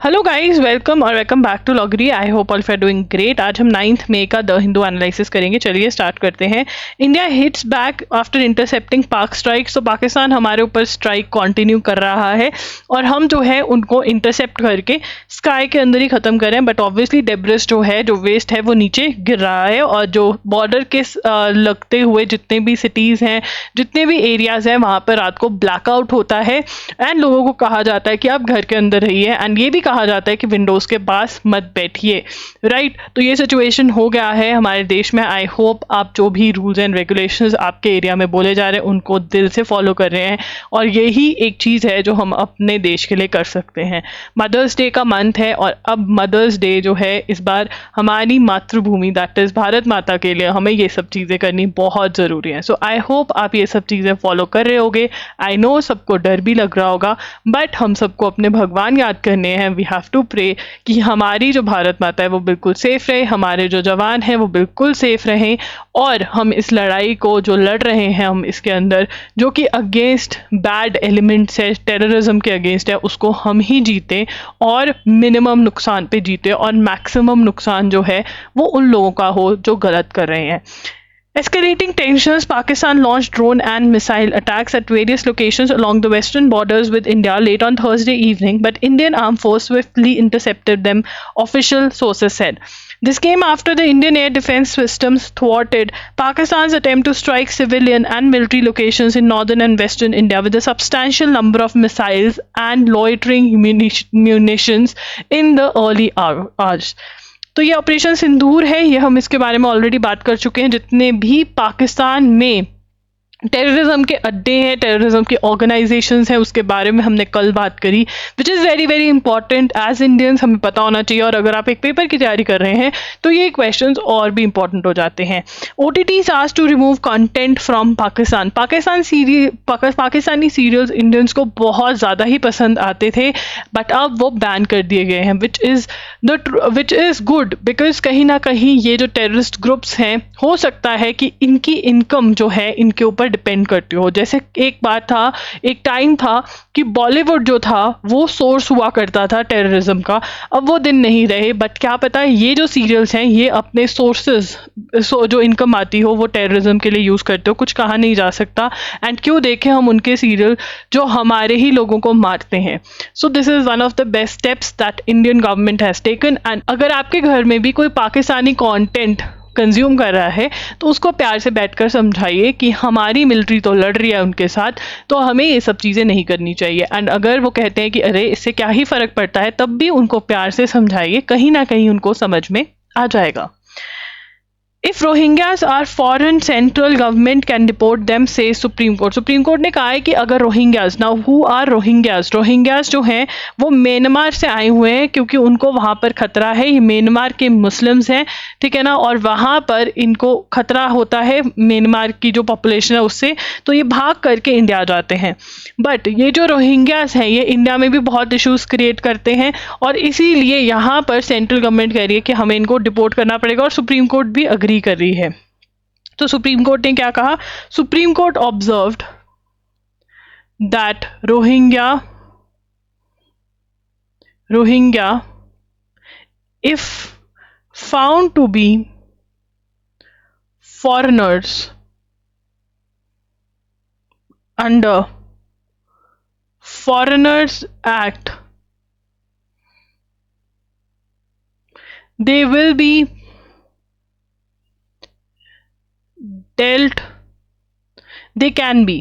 Hello guys, welcome और welcome back to लॉगरी। I hope all are doing great. आज हम 9 मई का द हिंदू एनालिसिस करेंगे। चलिए स्टार्ट करते हैं। India hits back after intercepting पाक स्ट्राइक। तो पाकिस्तान हमारे ऊपर स्ट्राइक कंटिन्यू कर रहा है और हम जो है उनको इंटरसेप्ट करके स्काई के अंदर ही खत्म करें। बट ऑब्वियसली डेब्रिस जो है, जो वेस्ट है, वो नीचे गिर रहा है और जो बॉर्डर के लगते हुए जितने भी सिटीज़ हैं, जितने भी एरियाज़ हैं, वहाँ पर रात को ब्लैकआउट होता है एंड लोगों को कहा जाता है कि आप घर के अंदर रहिए एंड ये भी कहा जाता है कि विंडोज़ के पास मत बैठिए। राइट, तो ये सिचुएशन हो गया है हमारे देश में। आई होप आप जो भी रूल्स एंड रेगुलेशंस आपके एरिया में बोले जा रहे हैं उनको दिल से फॉलो कर रहे हैं और यही एक चीज़ है जो हम अपने देश के लिए कर सकते हैं। मदर्स डे का मंथ है और अब मदर्स डे जो है इस बार हमारी मातृभूमि दैट इज़ भारत माता के लिए हमें ये सब चीज़ें करनी बहुत ज़रूरी है। सो आई होप आप ये सब चीज़ें फॉलो कर रहे होगे। आई नो सबको डर भी लग रहा होगा, बट हम सबको अपने भगवान याद करने हैं। वी हैव टू प्रे कि हमारी जो भारत माता है वो बिल्कुल सेफ रहे, हमारे जो जवान हैं वो बिल्कुल सेफ रहें और हम इस लड़ाई को जो लड़ रहे हैं हम इसके अंदर जो कि अगेंस्ट बैड एलिमेंट्स है, टेररिज्म के अगेंस्ट है, उसको हम ही जीते और मिनिमम नुकसान पे जीते और मैक्सिमम नुकसान जो है वो उन लोगों का हो जो गलत कर रहे हैं। Escalating tensions, Pakistan launched drone and missile attacks at various locations along the western borders with India late on Thursday evening, but Indian Armed Force swiftly intercepted them, official sources said. This came after the Indian air defense systems thwarted Pakistan's attempt to strike civilian and military locations in northern and western India with a substantial number of missiles and loitering munitions in the early hours. तो ये operation सिंदूर है, ये हम इसके बारे में already बात कर चुके हैं। जितने भी पाकिस्तान में टेररिज्म के अड्डे हैं, टेररिज्म की ऑर्गेनाइजेशंस हैं, उसके बारे में हमने कल बात करी, which is very very important. As Indians हमें पता होना चाहिए और अगर आप एक पेपर की तैयारी कर रहे हैं तो ये क्वेश्चंस और भी इंपॉर्टेंट हो जाते हैं। OTTs asked to remove content from Pakistan. Pakistani serials Indians को बहुत ज़्यादा ही पसंद आते थे, बट अब वो बैन कर दिए गए हैं, विच इज़ गुड बिकॉज कहीं ना कहीं ये जो टेररिस्ट ग्रुप्स हैं, हो सकता है कि इनकी इनकम जो है इनके ऊपर डिपेंड करती हो। जैसे एक टाइम था कि बॉलीवुड जो था वो सोर्स हुआ करता था टेररिज्म का, अब वो दिन नहीं रहे। बट क्या पता है ये जो सीरियल्स हैं ये अपने सोर्सेज जो इनकम आती हो वो टेररिज्म के लिए यूज़ करते हो, कुछ कहा नहीं जा सकता। एंड क्यों देखें हम उनके सीरियल जो हमारे ही लोगों को मारते हैं। So this is one of the best steps that Indian government has taken. And अगर आपके घर में भी कोई पाकिस्तानी कॉन्टेंट कंज्यूम कर रहा है तो उसको प्यार से बैठकर समझाइए कि हमारी मिलिट्री तो लड़ रही है उनके साथ, तो हमें ये सब चीज़ें नहीं करनी चाहिए। एंड अगर वो कहते हैं कि अरे इससे क्या ही फ़र्क पड़ता है, तब भी उनको प्यार से समझाइए, कहीं ना कहीं उनको समझ में आ जाएगा। If Rohingyas are foreign, central government can deport them, says Supreme Court. Supreme Court ने कहा है कि अगर Rohingyas, now who are Rohingyas, Rohingyas जो हैं वो म्यांमार से आए हुए हैं क्योंकि उनको वहाँ पर खतरा है। ये म्यांमार के मुस्लिम्स हैं, ठीक है ना, और वहाँ पर इनको खतरा होता है म्यांमार की जो पॉपुलेशन है उससे, तो ये भाग करके इंडिया आ जाते हैं। बट ये जो रोहिंग्याज हैं ये इंडिया में भी बहुत इश्यूज क्रिएट करते हैं और इसीलिए यहाँ पर सेंट्रल गवर्नमेंट कह रही है कि हमें इनको डिपोर्ट करना पड़ेगा और सुप्रीम कोर्ट भी अग्री कर रही है। तो सुप्रीम कोर्ट ने क्या कहा? Supreme court observed that Rohingya if found to be foreigners under Foreigners Act, they will be dealt, they can be,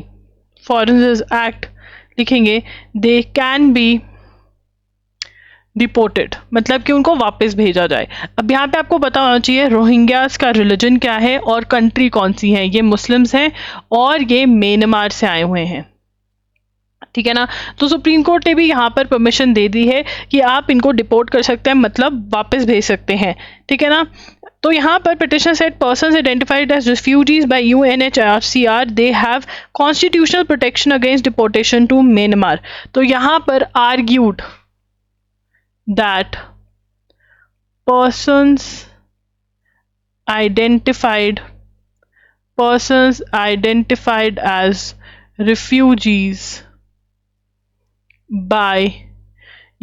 Foreigners Act लिखेंगे, they can be डिपोर्टेड, मतलब कि उनको वापस भेजा जाए। अब यहाँ पे आपको पता होना चाहिए रोहिंग्यास का रिलीजन क्या है और कंट्री कौन सी है। ये मुस्लिम्स हैं और ये म्यांमार से आए हुए हैं, ठीक है ना। तो सुप्रीम कोर्ट ने भी यहाँ पर परमिशन दे दी है कि आप इनको डिपोर्ट कर सकते हैं, मतलब वापस भेज सकते हैं, ठीक है ना। तो यहाँ पर petition said persons identified as refugees by UNHCR they have constitutional protection against deportation to Myanmar. तो यहाँ पर argued that persons identified as refugees by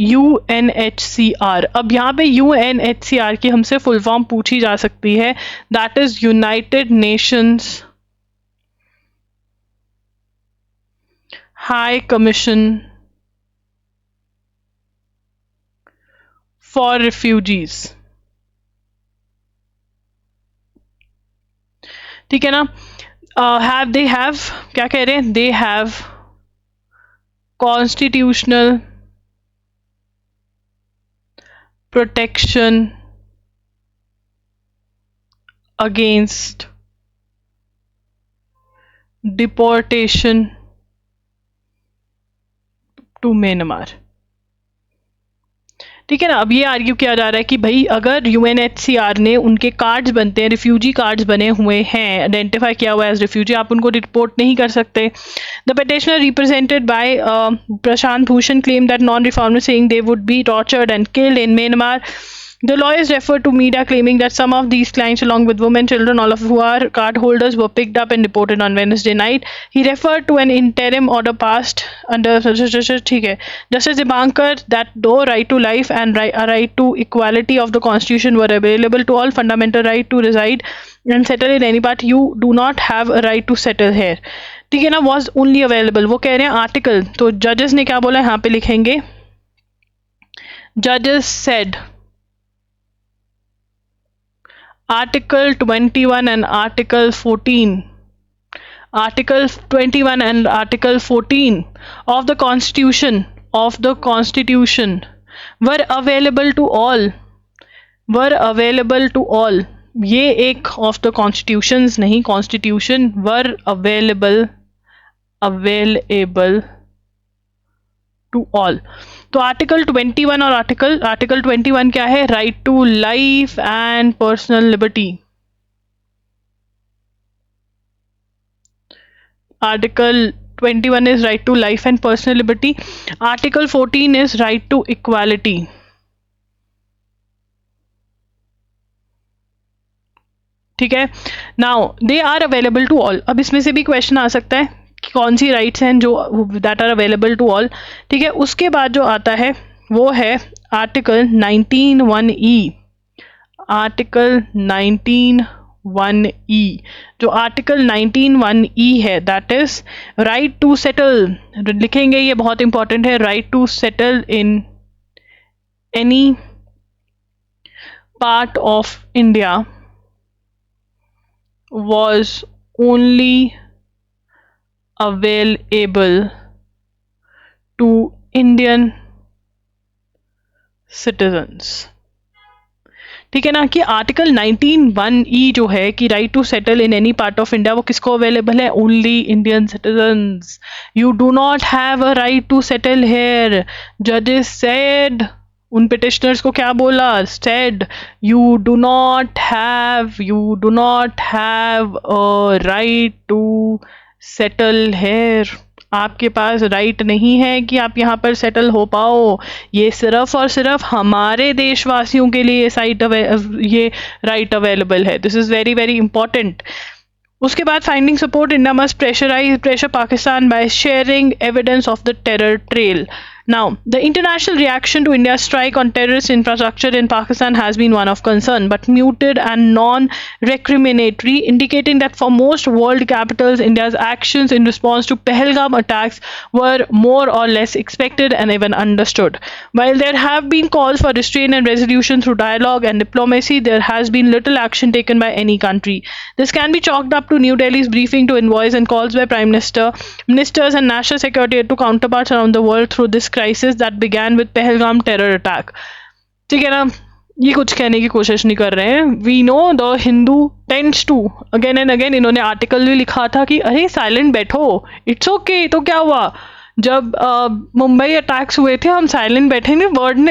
UNHCR। अब यहाँ पे UNHCR की हमसे फुल फॉर्म पूछी जा सकती है, that is United Nations High Commission for Refugees. ठीक है ना। दे हैव, क्या कह रहे हैं, they have constitutional protection against deportation to Myanmar. ठीक है ना। अब ये आर्ग्यू किया जा रहा है कि भाई अगर UNHCR ने उनके कार्ड्स बनते हैं, रिफ्यूजी कार्ड्स बने हुए हैं, आइडेंटिफाई किया हुआ है एज रिफ्यूजी, आप उनको रिपोर्ट नहीं कर सकते। The petitioner represented by Prashant Bhushan claim that non reformers saying they would be tortured and killed in Myanmar. The lawyers referred to media claiming that some of these clients, along with women, children, all of who are card holders, were picked up and deported on Wednesday night. He referred to an interim order passed under Justice Dipankar that though right to life and a right to equality of the Constitution were available to all, fundamental right to reside and settle in any part, you do not have a right to settle here. ठीक है ना, was only available। वो कह रहे हैं article, तो जजेस ने क्या बोला यहाँ पे लिखेंगे, judges said Article 21 and Article 14, Article 21 and Article 14 of the Constitution were available to all, ये एक of the constitutions नहीं, constitution were available to all। तो आर्टिकल 21 और आर्टिकल 21 क्या है, right to life and personal liberty. Article 21 is right to life and personal liberty. Article 14 is right to equality. ठीक है। Now they are available to all. अब इसमें से भी क्वेश्चन आ सकता है कि कौन सी राइट्स हैं जो that are available to all. ठीक है। उसके बाद जो आता है वो है आर्टिकल 19(1)(e। आर्टिकल 19(1)(e), जो आर्टिकल 19(1)(e है, that is right to settle. लिखेंगे, ये बहुत इंपॉर्टेंट है, right to settle in any part of India was only available to Indian citizens। ठीक है ना, कि आर्टिकल 19(1)(e जो है कि right to settle in any part of India, वो किसको अवेलेबल है, only Indian citizens. You do not have a right to settle here. जजेस सेड, उन पिटिशनर्स को क्या बोला, said you do not have a right to settle here. आपके पास राइट नहीं है कि आप यहाँ पर सेटल हो पाओ। ये सिर्फ और सिर्फ हमारे देशवासियों के लिए ये राइट अवेलेबल है। This is very very important. उसके बाद finding support, India must pressure Pakistan by sharing evidence of the terror trail. Now, the international reaction to India's strike on terrorist infrastructure in Pakistan has been one of concern, but muted and non-recriminatory, indicating that for most world capitals, India's actions in response to Pahalgam attacks were more or less expected and even understood. While there have been calls for restraint and resolution through dialogue and diplomacy, there has been little action taken by any country. This can be chalked up to New Delhi's briefing to envoys and calls by Prime Minister, ministers and national security to counterparts around the world through this crisis that began with Pahalgam terror attack। ठीक है ना, ये कुछ कहने की कोशिश नहीं कर रहे हैं। We know the Hindu tends to again and again, इन्होंने आर्टिकल भी लिखा था कि अरे साइलेंट बैठो, इट्स ओके। तो क्या हुआ, जब मुंबई अटैक्स हुए थे हम साइलेंट बैठे नहीं,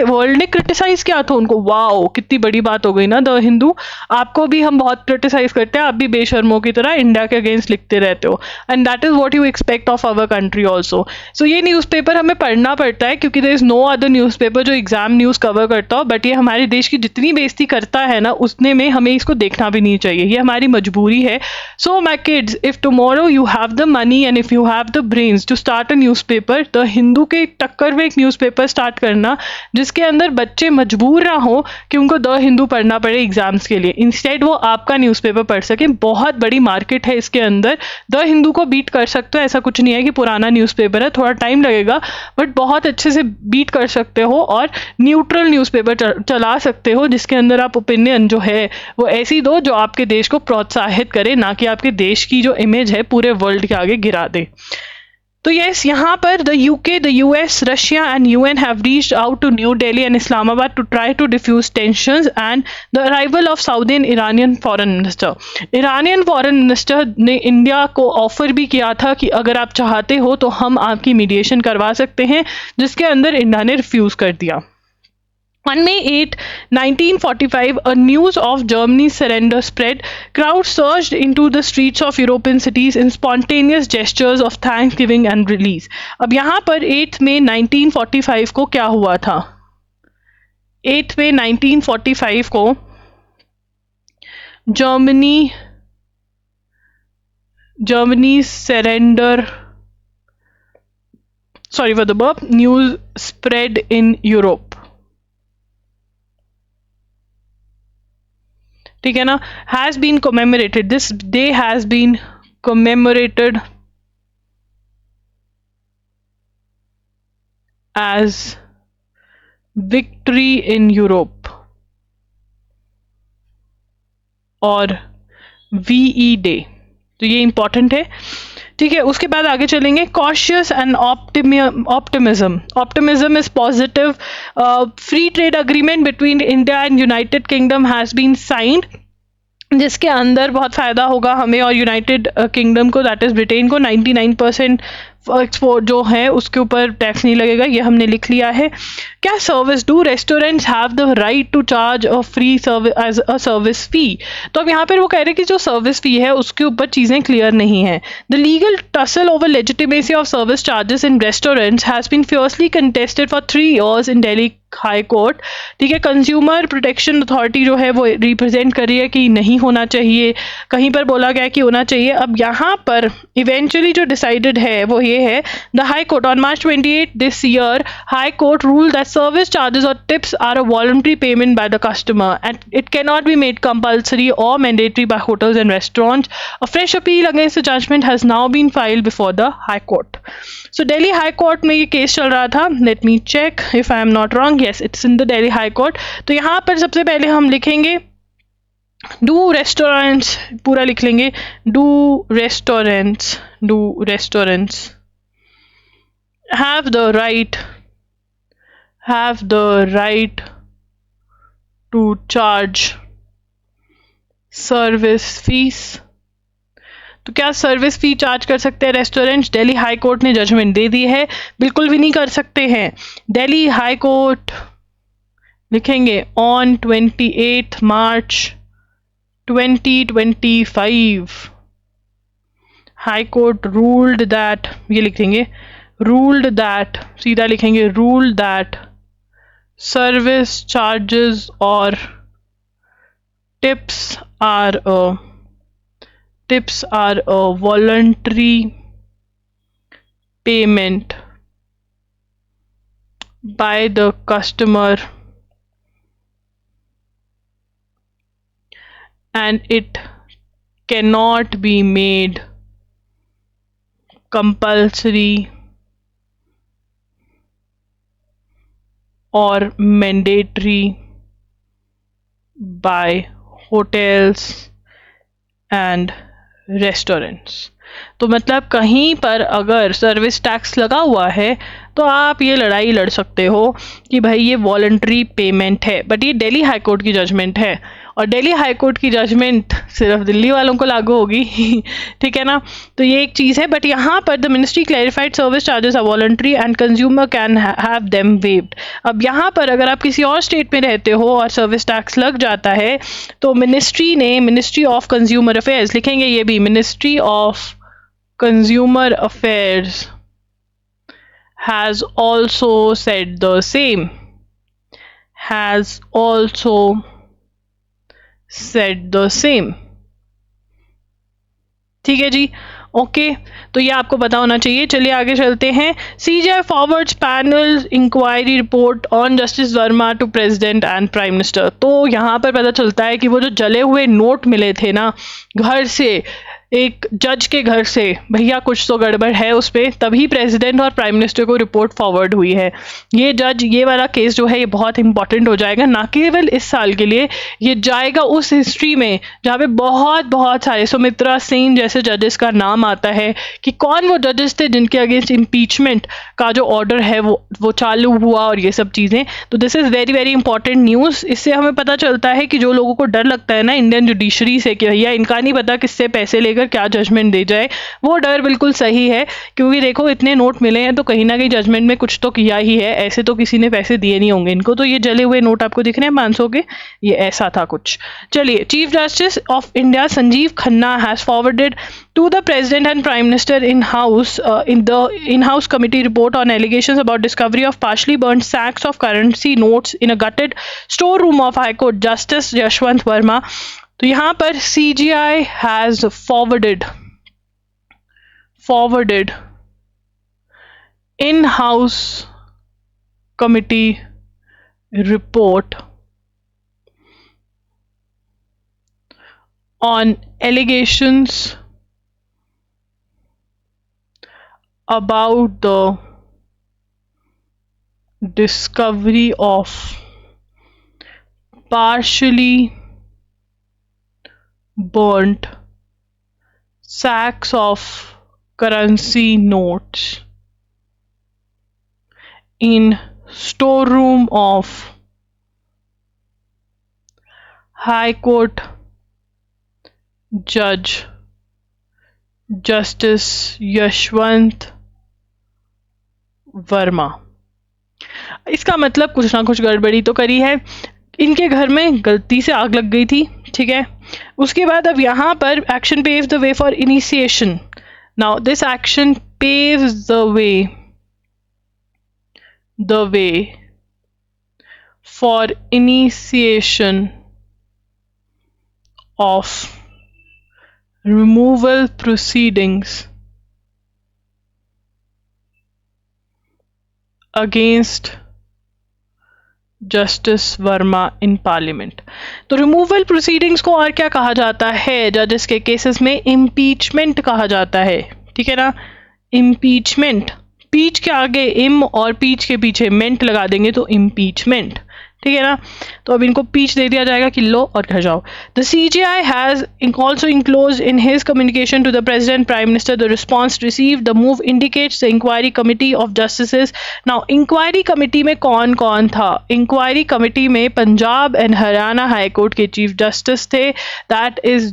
वर्ल्ड ने क्रिटिसाइज किया था उनको। वाओ, कितनी बड़ी बात हो गई ना। द हिंदू, आपको भी हम बहुत क्रिटिसाइज करते हैं, आप भी बेशर्मों की तरह इंडिया के अगेंस्ट लिखते रहते हो, and that is what you expect of our country also. So ये न्यूज़पेपर हमें पढ़ना पड़ता है क्योंकि there is no other newspaper जो एग्जाम न्यूज़ कवर करता हो, बट ये हमारे देश की जितनी बेइज्जती करता है ना, उतने में हमें इसको देखना भी नहीं चाहिए, ये हमारी मजबूरी है। So my kids, if tomorrow you have the money and if you have the brains to start a news newspaper, the Hindu के टक्कर में एक न्यूज़पेपर स्टार्ट करना जिसके अंदर बच्चे मजबूर ना हो कि उनको द हिंदू पढ़ना पड़े एग्जाम्स के लिए, इंस्टेड वो आपका न्यूज़पेपर पढ़ सके। बहुत बड़ी मार्केट है इसके अंदर, द हिंदू को बीट कर सकते हो, ऐसा कुछ नहीं है कि पुराना न्यूज़पेपर है, थोड़ा टाइम लगेगा बट बहुत अच्छे से बीट कर सकते हो और न्यूट्रल न्यूज़पेपर चला सकते हो जिसके अंदर आप ओपिनियन जो है वो ऐसी दो जो आपके देश को प्रोत्साहित करे, ना कि आपके देश की जो इमेज है पूरे वर्ल्ड के आगे गिरा दे। तो यस, यहाँ पर the UK, the US, Russia and UN have reached out to New Delhi and Islamabad to try to defuse tensions and the arrival of Saudi and Iranian foreign minister. Iranian foreign minister ने India को offer भी किया था कि अगर आप चाहते हो तो हम आपकी मीडिएशन करवा सकते हैं, जिसके अंदर इंडिया ने रिफ्यूज कर दिया। On May 8, 1945, a news of Germany's surrender spread. Crowds surged into the streets of European cities in spontaneous gestures of thanksgiving and release. अब यहाँ पर 8 मई 1945 को क्या हुआ था? 8 मई 1945 को Germany's surrender, sorry for the burp, news spread in Europe. ठीक है ना, has been commemorated, this day has been commemorated as victory in Europe और VE डे। तो ये इंपॉर्टेंट है, ठीक है। उसके बाद आगे चलेंगे, cautious and optimism. Optimism is positive. Free trade agreement between India and United Kingdom has been signed, जिसके अंदर बहुत फ़ायदा होगा हमें और यूनाइटेड किंगडम को, दैट इज़ ब्रिटेन को। 99% एक्सपोर्ट जो है उसके ऊपर टैक्स नहीं लगेगा, ये हमने लिख लिया है। क्या service, do restaurants have the right to charge a free service as a service fee? तो अब यहाँ पर वो कह रहे हैं कि जो सर्विस फी है उसके ऊपर चीज़ें क्लियर नहीं है। The legal tussle over legitimacy of service charges in restaurants has been fiercely contested for 3 years in Delhi high Court, ठीक है। कंज्यूमर प्रोटेक्शन अथॉरिटी जो है वो रिप्रेजेंट कर रही है कि नहीं होना चाहिए, कहीं पर बोला गया कि होना चाहिए। अब यहाँ पर इवेंचुअली जो डिसाइडेड है वो ये है, the high court on March 28 this year, high court rule that service charges और tips are a voluntary payment by the customer and it can not be made compulsory और mandatory by hotels and restaurants. A fresh appeal against the judgment has now been filed before the high court. So Delhi high court में ये case चल रहा था, let me check if I am not wrong, yes it's in the Delhi high court. तो यहाँ पर सबसे पहले हम लिखेंगे डू रेस्टोरेंट्स, पूरा लिख लेंगे, do restaurants have the right to charge service fees। तो क्या सर्विस फी चार्ज कर सकते हैं रेस्टोरेंट्स? दिल्ली हाई कोर्ट ने जजमेंट दे दी है, बिल्कुल भी नहीं कर सकते हैं। दिल्ली हाई कोर्ट लिखेंगे on 28 March 2025 High Court ruled that, ये लिखेंगे रूल्ड दैट, सीधा लिखेंगे रूल्ड दैट सर्विस चार्जेस और tips are a voluntary payment by the customer and it cannot be made compulsory or mandatory by hotels and restaurants. तो मतलब कहीं पर अगर सर्विस टैक्स लगा हुआ है तो आप ये लड़ाई लड़ सकते हो कि भाई ये वॉलंटरी पेमेंट है, बट ये दिल्ली हाई कोर्ट की जजमेंट है और दिल्ली हाई कोर्ट की जजमेंट सिर्फ दिल्ली वालों को लागू होगी ठीक है ना। तो ये एक चीज़ है, बट यहाँ पर the ministry clarified service charges are voluntary and consumer can have them waived. अब यहाँ पर अगर आप किसी और स्टेट में रहते हो और सर्विस टैक्स लग जाता है तो मिनिस्ट्री ने, मिनिस्ट्री ऑफ कंज्यूमर अफेयर्स लिखेंगे, ये भी ministry of consumer affairs has also said the same, has also said the same। ठीक है जी। ओके, तो ये आपको पता होना चाहिए। चलिए आगे चलते हैं। CJI forwards panel inquiry report on Justice Verma to president and prime minister. तो यहाँ पर पता चलता है कि वो जो जले हुए नोट मिले थे ना घर से, एक जज के घर से, भैया कुछ तो गड़बड़ है उस पर, तभी प्रेसिडेंट और प्राइम मिनिस्टर को रिपोर्ट फॉरवर्ड हुई है। ये जज, ये वाला केस जो है ये बहुत इंपॉर्टेंट हो जाएगा, ना केवल इस साल के लिए, ये जाएगा उस हिस्ट्री में जहाँ पे बहुत बहुत सारे सुमित्रा सेन जैसे जजेस का नाम आता है कि कौन वो जजेस थे जिनके अगेंस्ट इम्पीचमेंट का जो ऑर्डर है वो चालू हुआ और ये सब चीज़ें। तो this is very very important news. इससे हमें पता चलता है कि जो लोगों को डर लगता है ना इंडियन जुडिशरी से कि भैया इनका नहीं पता किससे पैसे लेकर क्या जजमेंट दे जाए, वो डर बिल्कुल सही है, क्योंकि देखो इतने नोट मिले हैं तो कहीं ना कहीं जजमेंट में कुछ तो किया ही है, ऐसे तो किसी ने पैसे दिए नहीं होंगे इनको। तो ये जले हुए नोट आपको दिख रहे हैं 500 के, ये ऐसा था कुछ। चलिए, chief justice of India Sanjeev Khanna has forwarded to the president and prime minister in the in-house committee report on allegations about discovery of partially burned sacks of currency notes in a gutted storeroom of High Court Justice Yashwant Verma. तो यहाँ पर CGI has forwarded in-house committee report on allegations about the discovery of partially burnt sacks of currency notes in storeroom of High Court Judge Justice Yashwant Verma. इसका मतलब कुछ ना कुछ गड़बड़ी तो करी है, इनके घर में गलती से आग लग गई थी, ठीक है। उसके बाद अब यहाँ पर action paves the way for initiation. Now this action paves the way for initiation of removal proceedings against justice Verma in parliament. तो रिमूवल प्रोसीडिंग्स को और क्या कहा जाता है जजेस के केसेस में? इम्पीचमेंट कहा जाता है, ठीक है ना। इम्पीचमेंट, पीच के आगे इम और पीच के पीछे मेंट लगा देंगे तो इम्पीचमेंट, ठीक है ना। तो अब इनको पीच दे दिया जाएगा कि लो और घर जाओ। The CGI has also enclosed in his communication to the President Prime Minister the response received. The move indicates the inquiry committee of justices. Now inquiry committee में कौन कौन था? inquiry committee में Punjab and Haryana high court के chief justice थे, that is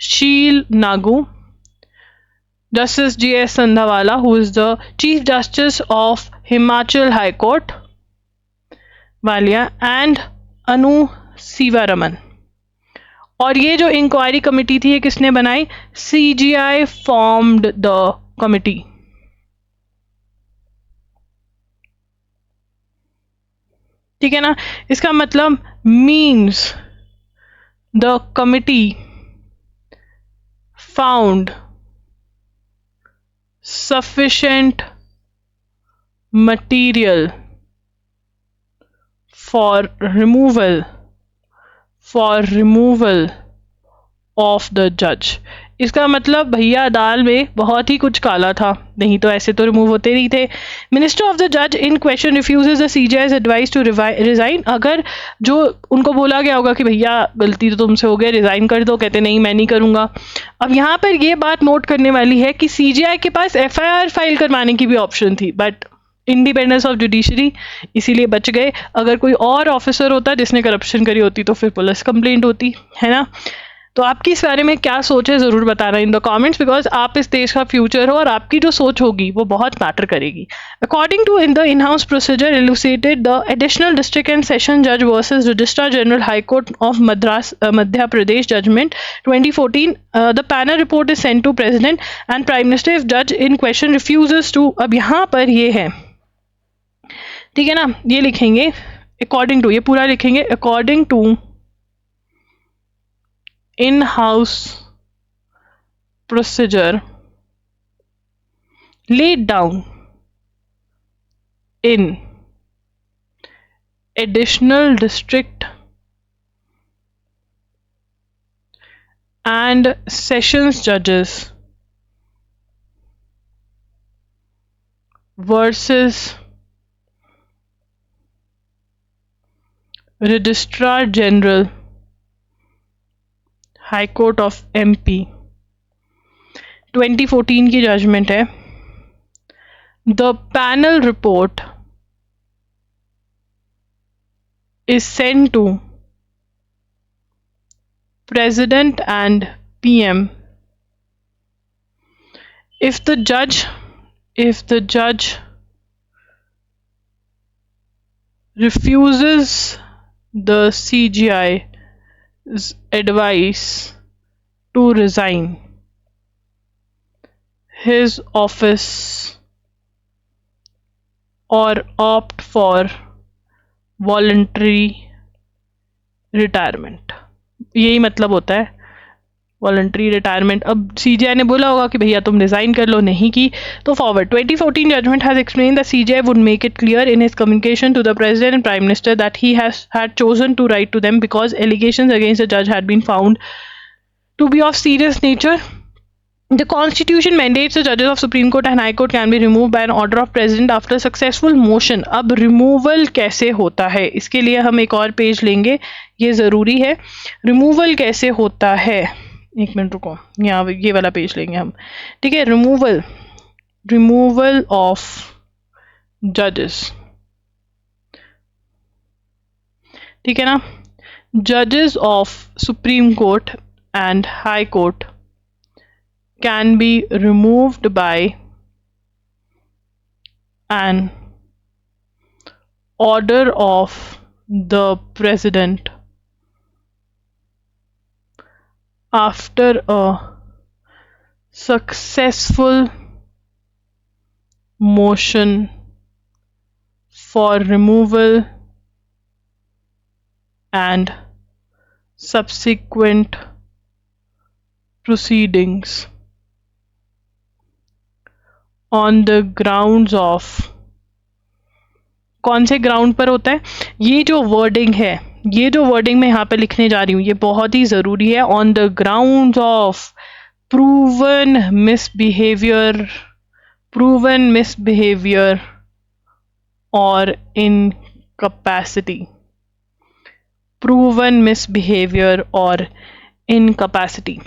शील Nagu, Justice G.S. Sandhawala, who is the Chief Justice of Himachal High Court, Walia, and अनु सीवारमन। और ये जो इंक्वायरी कमेटी थी ये किसने बनाई? CGI formed the committee। ठीक है ना। इसका मतलब means the committee found sufficient material for removal of the judge। इसका मतलब भैया दाल में बहुत ही कुछ काला था, नहीं तो ऐसे तो रिमूव होते नहीं थे। मिनिस्टर ऑफ द जज in question refuses the CGI's advice to resign. अगर जो उनको बोला गया होगा कि भैया गलती तो तुमसे हो गया, रिजाइन कर दो, कहते नहीं मैं नहीं करूँगा। अब यहाँ पर ये बात नोट करने वाली है कि CGI के पास FIR फाइल करवाने की भी ऑप्शन थी, बट इंडिपेंडेंस ऑफ जुडिशरी, इसीलिए बच गए। अगर कोई और ऑफिसर होता जिसने करप्शन करी होती तो फिर पुलिस कंप्लेंट होती, है ना। तो आपकी इस बारे में क्या सोच है ज़रूर बताना इन द कमेंट्स, बिकॉज आप इस देश का फ्यूचर हो और आपकी जो सोच होगी वो बहुत मैटर करेगी। According to in the in house procedure elucidated the additional district and session जज versus registrar general high court of Madhya Pradesh judgment 2014, the panel report is sent to president and prime minister if जज in question refuses to. अब यहाँ पर ये है, ठीक है ना, ये लिखेंगे अकॉर्डिंग टू, ये पूरा लिखेंगे according to in-house procedure laid down in additional district and sessions judges versus Registrar General, High Court of MP, 2014 की जजमेंट है. The panel report is sent to President and PM. If the judge refuses the CJI's advice to resign his office or opt for voluntary retirement. यही मतलब होता है voluntary retirement. अब CGI ने बोला होगा कि भैया तुम रिजाइन कर लो, नहीं की तो forward. 2014 judgment has explain the CGI would make it clear in his communication to the president and prime minister that he has had chosen to write to them because allegations against the जज had been found to be of serious nature. The Constitution mandates the judges of Supreme Court and High Court can be removed by an order of President after successful motion. अब removal कैसे होता है, इसके लिए हम एक और page लेंगे, ये ज़रूरी है. removal कैसे होता है, एक मिनट रुको, यहाँ ये वाला पेज लेंगे हम. ठीक है, removal of judges. ठीक है ना. Judges of Supreme Court and High Court can be removed by an order of the president after a successful motion for removal and subsequent proceedings on the grounds of. कौन से ground पर होता है, ये जो वर्डिंग है, ये जो वर्डिंग मैं यहाँ पे लिखने जा रही हूँ, ये बहुत ही ज़रूरी है. On the grounds of proven misbehaviour और इनकैपेसिटी. प्रूवन मिसबिहेवियर और इनकैपेसिटी.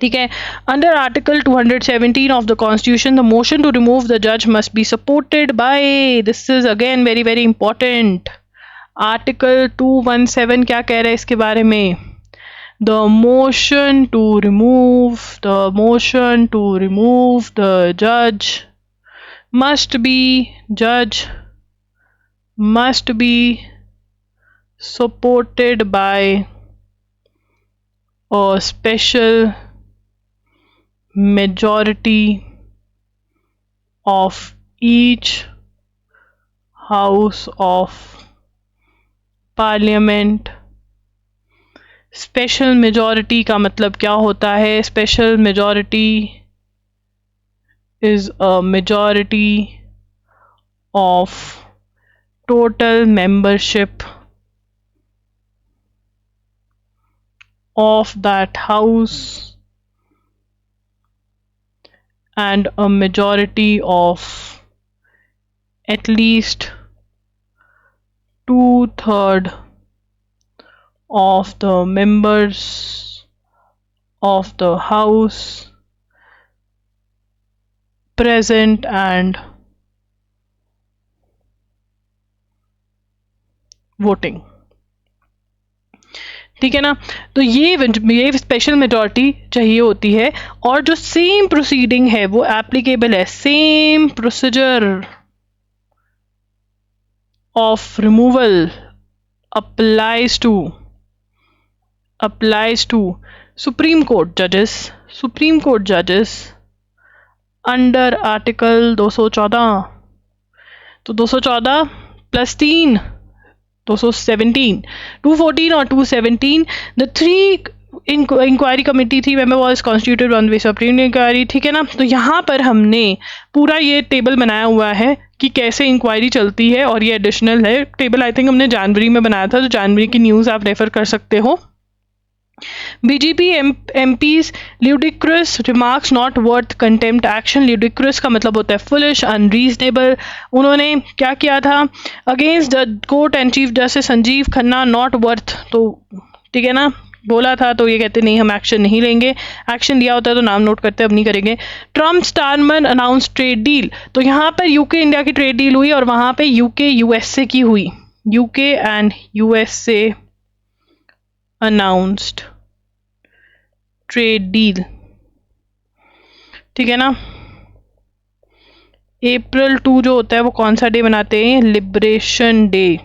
ठीक है. Under article 217 of the constitution the motion to remove the जज must be supported by, this is again very very important. Article 217 क्या कह रहा है इसके बारे में, the motion to remove the जज must be supported by a special majority of each house of parliament. Special majority का मतलब क्या होता है, special majority is a majority of total membership of that house and a majority of at least 2/3 of the members of the house present and voting. ठीक है ना. तो ये स्पेशल मेजॉरिटी चाहिए होती है, और जो सेम प्रोसीडिंग है वो एप्लीकेबल है, same procedure of removal applies to Supreme Court जजेस अंडर आर्टिकल 214. तो 214 + 3 217, 214 और 217. The three इंक्वायरी कमेटी थी, member was constituted on the basis of inquiry, ठीक है ना। तो यहाँ पर हमने पूरा ये टेबल बनाया हुआ है कि कैसे इंक्वायरी चलती है, और ये एडिशनल है टेबल, आई थिंक हमने जनवरी में बनाया था, तो जनवरी की न्यूज़ आप रेफर कर सकते हो। BJP MPs ludicrous remarks not worth contempt action। ludicrous का मतलब होता है foolish, unreasonable। उन्होंने क्या किया था, against the court and chief justice Sanjeev Khanna, not worth, तो ठीक है ना, बोला था तो ये कहते नहीं हम एक्शन नहीं लेंगे, एक्शन लिया होता है तो नाम नोट करते, अब नहीं करेंगे। Trump Starmer announce trade deal, तो यहाँ पर यूके इंडिया की ट्रेड डील हुई और वहाँ पे यूके USA की हुई, UK and USA announced trade deal, ठीक है ना। April 2 जो होता है वो कौन सा डे मनाते हैं, लिबरेशन डे,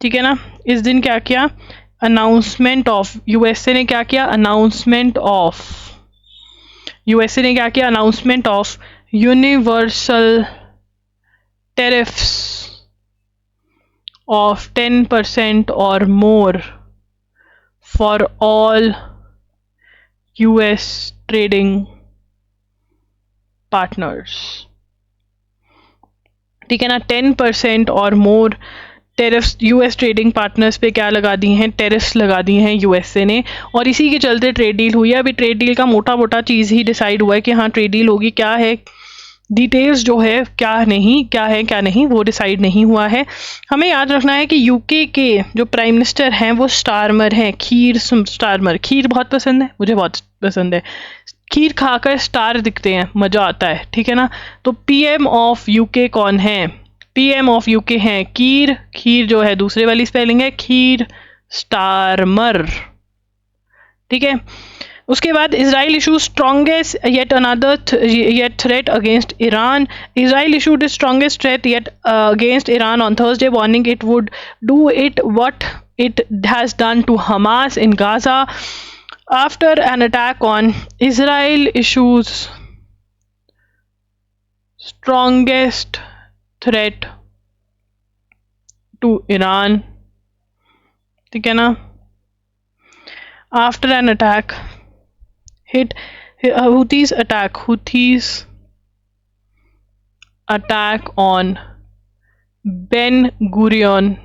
ठीक है ना। इस दिन क्या किया, अनाउंसमेंट ऑफ, USA ने क्या किया, अनाउंसमेंट ऑफ, USA ने क्या किया, announcement of universal tariffs of 10% or more for all US trading partners, ठीक है ना। 10% और मोर टेरिफ्स US ट्रेडिंग पार्टनर्स पे क्या लगा दी हैं, टेरिफ्स लगा दी हैं USA ने, और इसी के चलते ट्रेड डील हुई है। अभी ट्रेड डील का मोटा मोटा चीज़ ही डिसाइड हुआ है कि हाँ ट्रेड डील होगी, क्या है डिटेल्स जो है क्या नहीं, क्या है क्या नहीं, वो डिसाइड नहीं हुआ है। हमें याद रखना है कि यूके के जो प्राइम मिनिस्टर हैं वो स्टारमर हैं, खीर स्टारमर, खीर बहुत पसंद है, मुझे बहुत पसंद है, खीर खाकर स्टार दिखते हैं, मज़ा आता है, ठीक है ना। तो PM ऑफ यूके कौन है, PM ऑफ यूके हैं कीर, खीर जो है दूसरे वाली स्पेलिंग है, खीर स्टारमर, ठीक है। उसके बाद Israel issue strongest yet another yet threat against Iran, Israel issued the strongest threat yet against Iran on Thursday, warning it would do it what it has done to Hamas in Gaza after an attack on Israel issues strongest threat to Iran, ठीक है ना। after an attack hit Houthis attack on Ben Gurion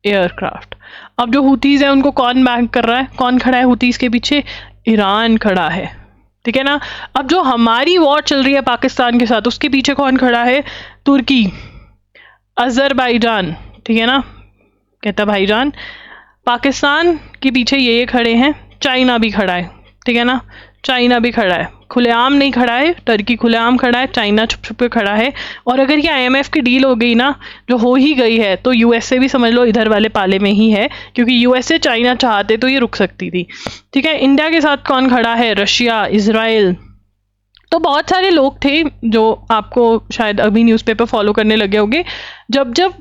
aircraft. अब जो हुतीज है उनको कौन back कर रहा है, कौन खड़ा है हुतीज के पीछे, ईरान खड़ा है, ठीक है ना। अब जो हमारी वॉर चल रही है पाकिस्तान के साथ उसके पीछे कौन खड़ा है, तुर्की, अजरबैजान, ठीक है ना, कहता भाईजान, पाकिस्तान के पीछे ये खड़े हैं, चाइना भी खड़ा है, ठीक है ना, चाइना भी खड़ा है, खुलेआम नहीं खड़ा है, टर्की खुलेआम खड़ा है, चाइना छुप छुप के खड़ा है। और अगर ये IMF की डील हो गई ना, जो हो ही गई है, तो USA भी समझ लो इधर वाले पाले में ही है, क्योंकि USA चाइना चाहते तो ये रुक सकती थी, ठीक है। इंडिया के साथ कौन खड़ा है, रशिया, इजराइल, तो बहुत सारे लोग थे जो आपको शायद अभी न्यूज़पेपर फॉलो करने लगे होंगे। जब जब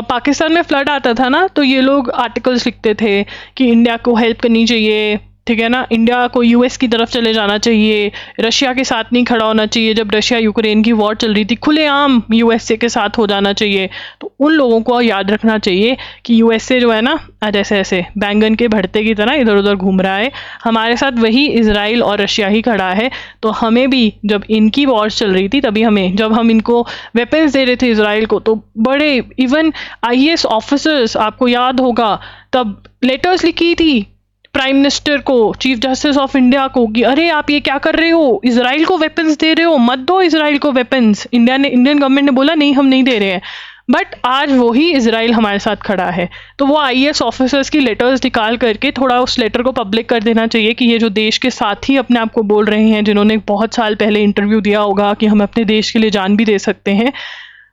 पाकिस्तान में फ्लड आता था ना, तो ये लोग आर्टिकल्स लिखते थे कि इंडिया को हेल्प करनी चाहिए, ठीक है ना, इंडिया को US की तरफ चले जाना चाहिए, रशिया के साथ नहीं खड़ा होना चाहिए, जब रशिया यूक्रेन की वॉर चल रही थी खुलेआम USA के साथ हो जाना चाहिए। तो उन लोगों को याद रखना चाहिए कि USA जो है ना, जैसे ऐसे बैंगन के भरते की तरह इधर उधर घूम रहा है, हमारे साथ वही इजराइल और रशिया ही खड़ा है। तो हमें भी जब इनकी वॉर चल रही थी तभी हमें, जब हम इनको वेपन्स दे रहे थे इजराइल को, तो बड़े इवन IAS ऑफिसर्स, आपको याद होगा, तब लेटर्स लिखी थी प्राइम मिनिस्टर को, चीफ जस्टिस ऑफ इंडिया को, कि अरे आप ये क्या कर रहे हो, इजराइल को वेपन्स दे रहे हो, मत दो इजराइल को वेपन्स। इंडियन गवर्नमेंट ने बोला नहीं हम नहीं दे रहे हैं, बट आज वही इजराइल हमारे साथ खड़ा है। तो वो IAS ऑफिसर्स की लेटर्स निकाल करके थोड़ा उस लेटर को पब्लिक कर देना चाहिए कि ये जो देश के साथी अपने आप को बोल रहे हैं, जिन्होंने बहुत साल पहले इंटरव्यू दिया होगा कि हम अपने देश के लिए जान भी दे सकते हैं,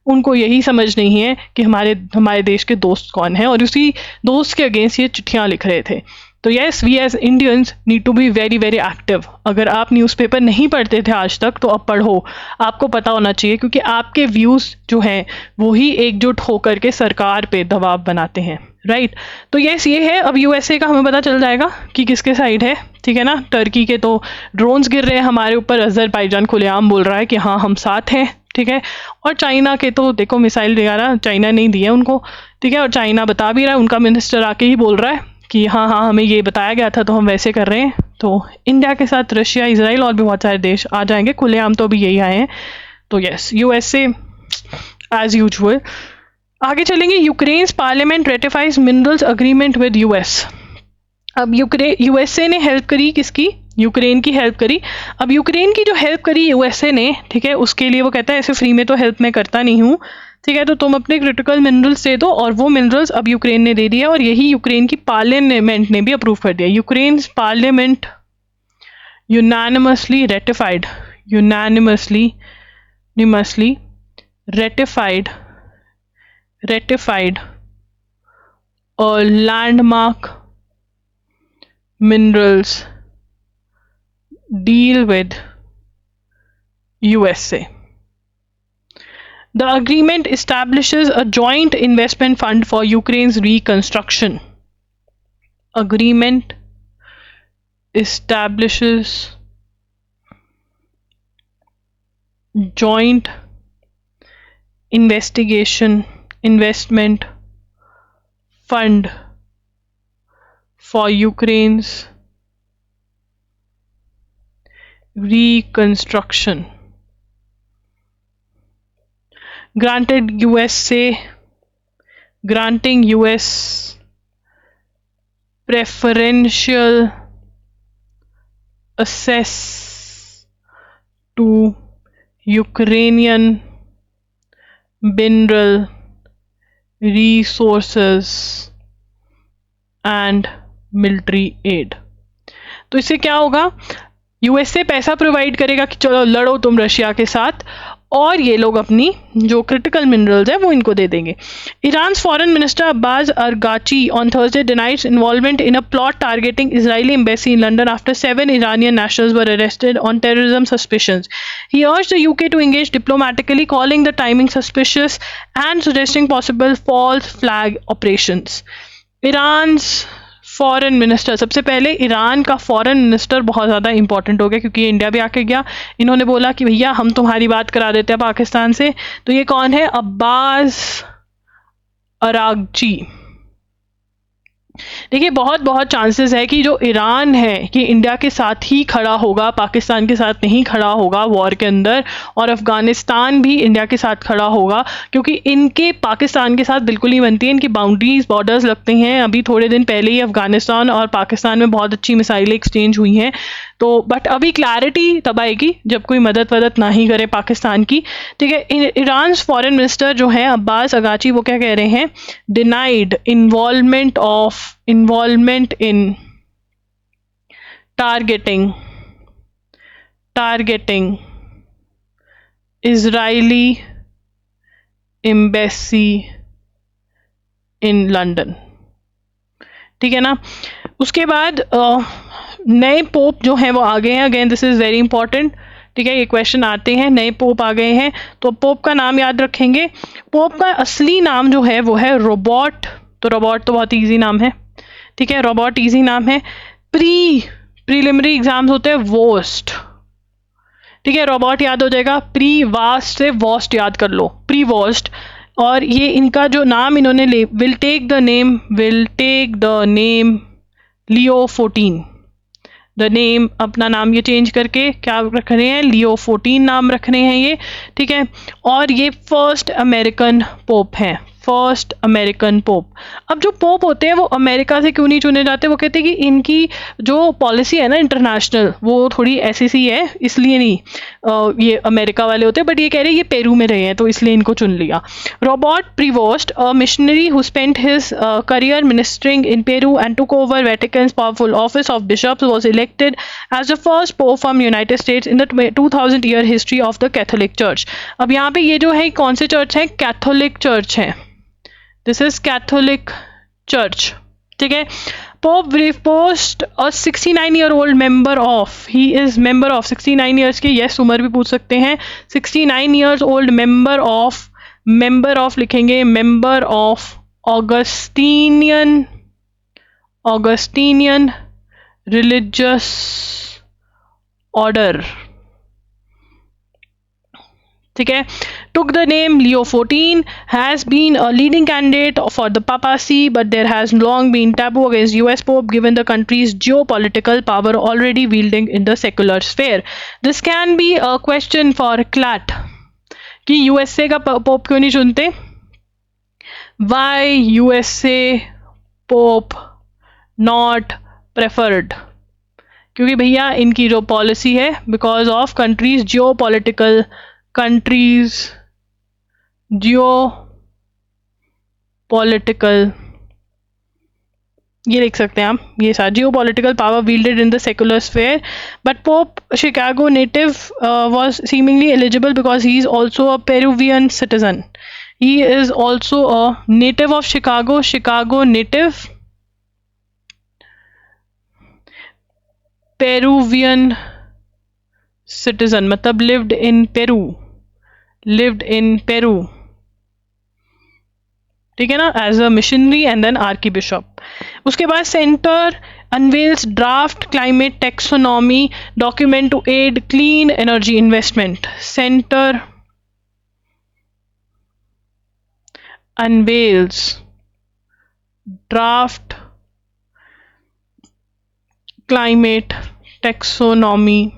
उनको यही समझ नहीं है कि हमारे देश के दोस्त कौन हैं, और उसी दोस्त के अगेंस्ट ये चिट्ठियाँ लिख रहे थे। तो yes, we as Indians need to be very very active. अगर आप न्यूज़पेपर नहीं पढ़ते थे आज तक, तो अब पढ़ो, आपको पता होना चाहिए, क्योंकि आपके व्यूज़ जो हैं वो ही एकजुट होकर के सरकार पे दबाव बनाते हैं, राइट। तो यस, ये है, अब USA का हमें पता चल जाएगा कि किसके साइड है, ठीक है ना। टर्की के तो ड्रोन्स गिर रहे हैं हमारे ऊपर, अजरबैजान खुलेआम बोल रहा है कि हाँ हम साथ हैं, ठीक है। और चाइना के तो देखो मिसाइल वगैरह चाइना नहीं दी है उनको, ठीक है, और चाइना बता भी रहा है, उनका मिनिस्टर आके ही बोल रहा है कि हाँ हाँ हमें ये बताया गया था तो हम वैसे कर रहे हैं। तो इंडिया के साथ रशिया, इजराइल और भी बहुत सारे देश आ जाएंगे, खुलेआम तो अभी यही आए हैं। तो यस, यूएसए एज यूजुअल। आगे चलेंगे, Ukraine's parliament ratifies minerals agreement with US. अब यूएसए ने हेल्प करी किसकी? यूक्रेन की हेल्प करी। अब यूक्रेन की जो हेल्प करी यूएसए ने, ठीक है, उसके लिए वो कहता है ऐसे फ्री में तो हेल्प मैं करता नहीं हूँ, ठीक है, तो तुम अपने क्रिटिकल मिनरल्स दे दो, और वो मिनरल्स अब यूक्रेन ने दे दिया, और यही यूक्रेन की पार्लियामेंट ने भी अप्रूव कर दिया। Ukraine parliament unanimously ratified ratified a landmark minerals deal with USA. The agreement establishes a joint investment fund for Ukraine's reconstruction. Agreement establishes joint investment fund for Ukraine's reconstruction. Granting US preferential access to Ukrainian mineral resources and military aid. तो इससे क्या होगा? USA पैसा provide करेगा कि चलो लड़ो तुम रशिया के साथ, और ये लोग अपनी जो क्रिटिकल मिनरल्स है वो इनको दे देंगे। Iran foreign minister Abbas Araghchi on Thursday denied involvement in a plot targeting Israeli embassy in London after 7 Iranian nationals were arrested on terrorism suspicions. He urged the UK to engage diplomatically, calling the timing suspicious and suggesting possible false flag operations. Iran's foreign minister, सबसे पहले Iran का foreign minister बहुत ज़्यादा important हो गया, क्योंकि ये India भी आके गया। इन्होंने बोला कि भैया हम तुम्हारी बात करा देते हैं पाकिस्तान से। तो ये कौन है? अब्बास अरागची। देखिए बहुत बहुत चांसेस है कि जो ईरान है कि इंडिया के साथ ही खड़ा होगा, पाकिस्तान के साथ नहीं खड़ा होगा वॉर के अंदर, और अफगानिस्तान भी इंडिया के साथ खड़ा होगा, क्योंकि इनके पाकिस्तान के साथ बिल्कुल नहीं बनती है, इनकी बाउंड्रीज बॉर्डर्स लगते हैं। अभी थोड़े दिन पहले ही अफगानिस्तान और पाकिस्तान में बहुत अच्छी मिसाइलें एक्सचेंज हुई हैं। तो बट अभी क्लैरिटी तब आएगी जब कोई मदद वदद ना ही करे पाकिस्तान की, ठीक है। ईरान फॉरेन मिनिस्टर जो है अब्बास अगाची, वो क्या कह रहे हैं? Denied involvement in targeting Israeli embassy in London, ठीक है ना। उसके बाद नए पोप जो हैं वो आ गए हैं। Again this is very important, ठीक है, ये क्वेश्चन आते हैं। नए पोप आ गए हैं, तो पोप का नाम याद रखेंगे। पोप का असली नाम जो है वो है रोबर्ट। तो रोबर्ट तो बहुत इजी नाम है, ठीक है, रोबर्ट इजी नाम है। प्रीलिमिनरी एग्जाम्स होते हैं वोस्ट, ठीक है, रोबर्ट याद हो जाएगा। प्री वास्ट से वोस्ट याद कर लो, प्री वोस्ट। और ये इनका जो नाम इन्होंने will take the name Leo 14। The name, अपना नाम ये चेंज करके क्या रख रहे हैं? लियो 14 नाम रख रहे हैं ये, ठीक है। और ये फर्स्ट अमेरिकन पोप हैं, फर्स्ट अमेरिकन पोप। अब जो पोप होते हैं वो अमेरिका से क्यों नहीं चुने जाते? वो कहते हैं कि इनकी जो पॉलिसी है ना इंटरनेशनल, वो थोड़ी ऐसी सी है, इसलिए नहीं ये अमेरिका वाले होते हैं। बट ये कह रहे हैं ये पेरू में रहे हैं तो इसलिए इनको चुन लिया। Robert Prevost, a missionary who spent his career ministering in Peru and took over Vatican's powerful office of bishops, was elected as the first pope from United States in the 2000-year history of the Catholic Church. अब यहाँ पे ये जो है कौन से church है? Catholic church है। दिस इज कैथोलिक चर्च, ठीक है। Pope repost a 69-year-old member of, he is member of 69 years की, यस उम्र भी पूछ सकते हैं। 69 years old member of लिखेंगे member of Augustinian religious order, ठीक है। took the name Leo XIV, has been a leading candidate for the papacy, but there has long been taboo against US Pope given the country's geopolitical power already wielding in the secular sphere. This can be a question for CLAT कि USA का pope क्यों नहीं चुनते? Why USA Pope not preferred? क्योंकि भैया इनकी जो policy है बिकॉज ऑफ कंट्रीज जियोपॉलिटिकल ये लिख सकते हैं आप ये सारा geopolitical power wielded in the secular sphere. But Pope Chicago native was seemingly eligible because he is also a Peruvian citizen. He is also a native of Chicago native, Peruvian citizen मतलब lived in Peru, ठीक है ना, as a missionary and then archbishop. उसके बाद center unveils draft climate taxonomy document to aid clean energy investment. Center unveils draft climate taxonomy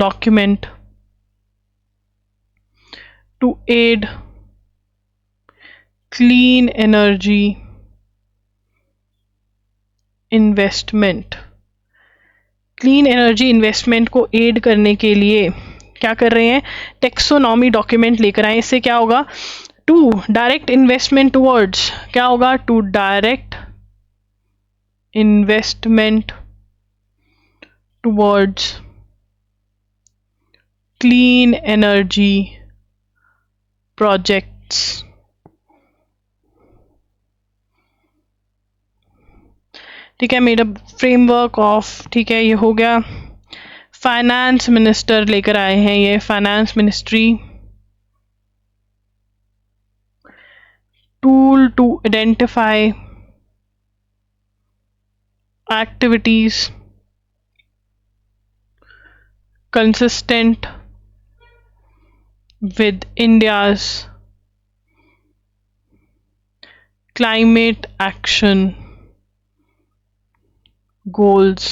document to aid clean energy investment. Clean energy investment को add करने के लिए क्या कर रहे हैं? टेक्सोनॉमी डॉक्यूमेंट लेकर आए. इससे क्या होगा? टू डायरेक्ट इन्वेस्टमेंट टुवर्ड्स, क्या होगा? To direct investment towards clean energy projects. ठीक है, मेड अप फ्रेमवर्क ऑफ, ठीक है, ये हो गया. फाइनेंस मिनिस्टर लेकर आए हैं ये, finance ministry. Tool to identify activities consistent with India's climate action goals.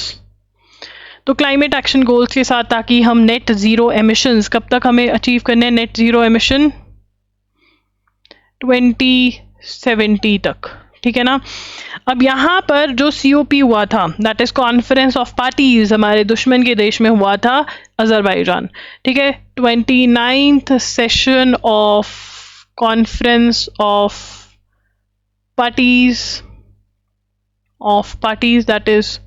तो क्लाइमेट एक्शन गोल्स के साथ ताकि हम नेट ज़ीरो एमिशंस, कब तक हमें अचीव करने हैं नेट ज़ीरो एमिशन? 2070 तक, ठीक है ना. अब यहाँ पर जो COP हुआ था, that is conference of parties, हमारे दुश्मन के देश में हुआ था अजरबैजान, ठीक है. 29th session of conference of parties that is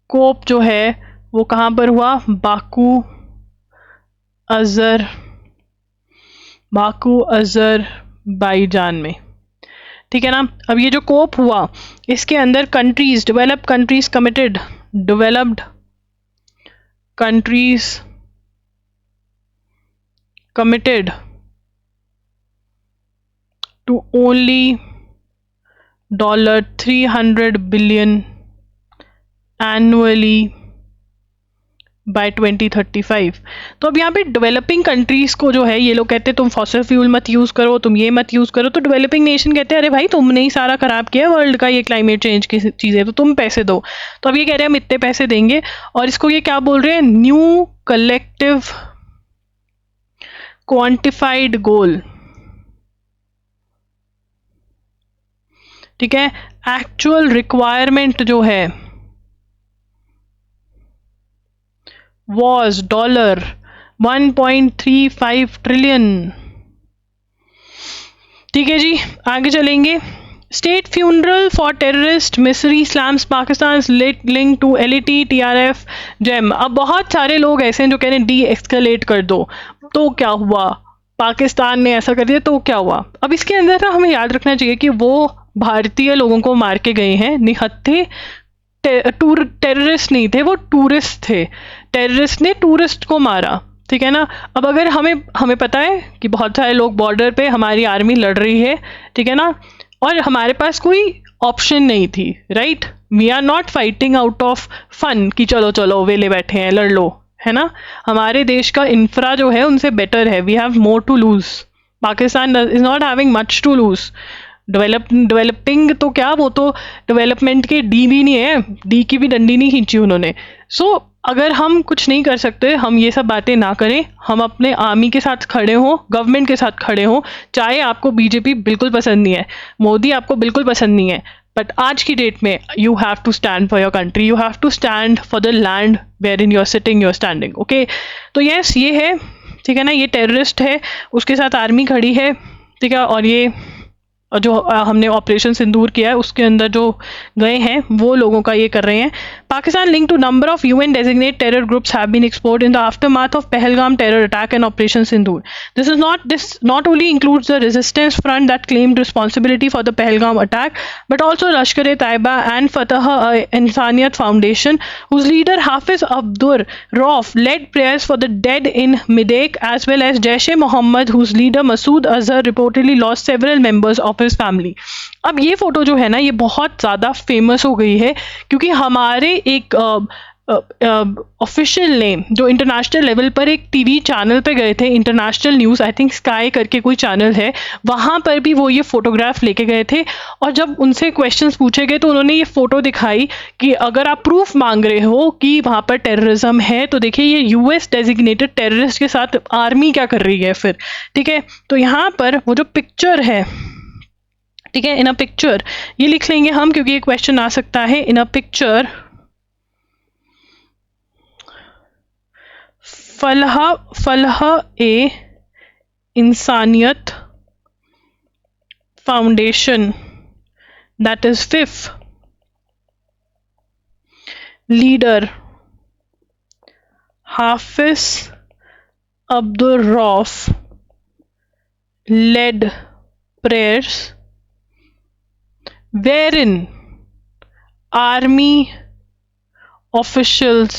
COP जो है वो कहाँ पर हुआ? बाकू अजरबैजान में, ठीक है ना. अब ये जो कोप हुआ इसके अंदर countries, developed countries committed to only $300 billion annually बाय 2035. तो अब यहाँ पे डेवलपिंग कंट्रीज को जो है, ये लोग कहते हैं तुम फॉसिल फ्यूल मत यूज़ करो, तुम ये मत यूज़ करो. तो डेवलपिंग नेशन कहते हैं अरे भाई तुमने ही सारा खराब किया वर्ल्ड का, ये क्लाइमेट चेंज की चीज़ें, तो तुम पैसे दो. तो अब ये कह रहे हैं हम इतने पैसे देंगे, और इसको ये क्या बोल रहे हैं? न्यू कलेक्टिव क्वांटिफाइड गोल, ठीक है. एक्चुअल रिक्वायरमेंट जो है was $1.35 trillion. ठीक है जी, आगे चलेंगे. State funeral for terrorist Misri slams Pakistan link to LET TRF जेम. अब बहुत सारे लोग ऐसे हैं जो कह रहे हैं डी एक्सकलेट कर दो. तो क्या हुआ? पाकिस्तान ने ऐसा कर दिया तो क्या हुआ? अब इसके अंदर ना हमें याद रखना चाहिए कि वो भारतीय लोगों को मार के गए हैं, निहत्थे टेररिस्ट नहीं थे, वो टूरिस्ट थे. टेररिस्ट ने टूरिस्ट को मारा, ठीक है ना. अब अगर हमें पता है कि बहुत सारे लोग बॉर्डर पे, हमारी आर्मी लड़ रही है, ठीक है ना, और हमारे पास कोई ऑप्शन नहीं थी, right. We are not fighting out of fun कि चलो चलो वेले बैठे हैं लड़ लो, है ना, हमारे देश का इंफ्रा जो है उनसे बेटर है, we have more to lose, Pakistan is not having much to lose. Developing तो क्या, वो तो डेवलपमेंट के डी भी नहीं है, डी की भी डंडी नहीं खींची उन्होंने। सो अगर हम कुछ नहीं कर सकते, हम ये सब बातें ना करें, हम अपने आर्मी के साथ खड़े हों, गवर्नमेंट के साथ खड़े हों। चाहे आपको बीजेपी बिल्कुल पसंद नहीं है, मोदी आपको बिल्कुल पसंद नहीं है, बट आज की डेट में you have to stand for your country, you have to stand for the land where in you're sitting, you're standing. Okay, तो यस ये है, ठीक है ना, ये टेररिस्ट है, उसके साथ आर्मी खड़ी है, ठीक है, और ये जो हमने ऑपरेशन सिंदूर किया है उसके अंदर जो गए हैं वो लोगों का ये कर रहे हैं। Pakistan link to number of UN designate terror groups have been exposed in the aftermath of Pahalgam terror attack and operation Sindoor. This not only includes the resistance front that claimed responsibility for the Pahalgam attack, but also Lashkar e Taiba and Fatah Insaniyat foundation, whose leader Hafiz Abdur Rauf led prayers for the dead in Midek, as well as Jaish-e-Mohammed, whose leader Masood Azhar reportedly lost several members of his family. अब ये photo जो है ना ये बहुत ज़्यादा famous हो गई है क्योंकि हमारे एक ऑफिशियल ने जो इंटरनेशनल लेवल पर एक टीवी चैनल पे गए थे, international news, I think sky करके कोई चैनल है, वहाँ पर भी वो ये फोटोग्राफ लेके गए थे। और जब उनसे क्वेश्चंस पूछे गए तो उन्होंने ये फ़ोटो दिखाई कि अगर आप प्रूफ मांग रहे हो कि वहाँ पर टेररिज्म है तो देखिए ये यूएस डेजिग्नेटेड टेररिस्ट के साथ आर्मी क्या कर रही है फिर, ठीक है। तो यहाँ पर वो जो पिक्चर है, ठीक है, इन अ पिक्चर ये लिख लेंगे हम क्योंकि ये क्वेश्चन आ सकता है। इन a picture Falah e Insaniyat foundation, that is FIF leader Hafiz Abdul Rauf led prayers wherein army officials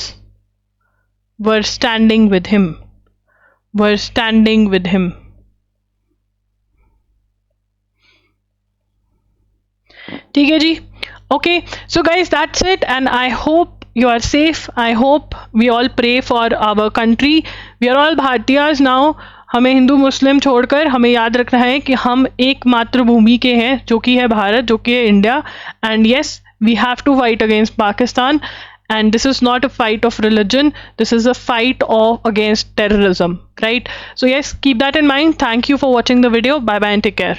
were standing with him, ठीक है जी। Okay, so guys that's it and I hope you are safe. I hope we all pray for our country. We are all Bhartiyas now. हमें हिंदू मुस्लिम छोड़कर हमें याद रखना है कि हम एक मातृभूमि के हैं जो कि है भारत, जो कि है India. And yes, we have to fight against Pakistan, and this is not a fight of religion, this is a fight against terrorism, right? So yes, keep that in mind. Thank you for watching the video. Bye bye and take care.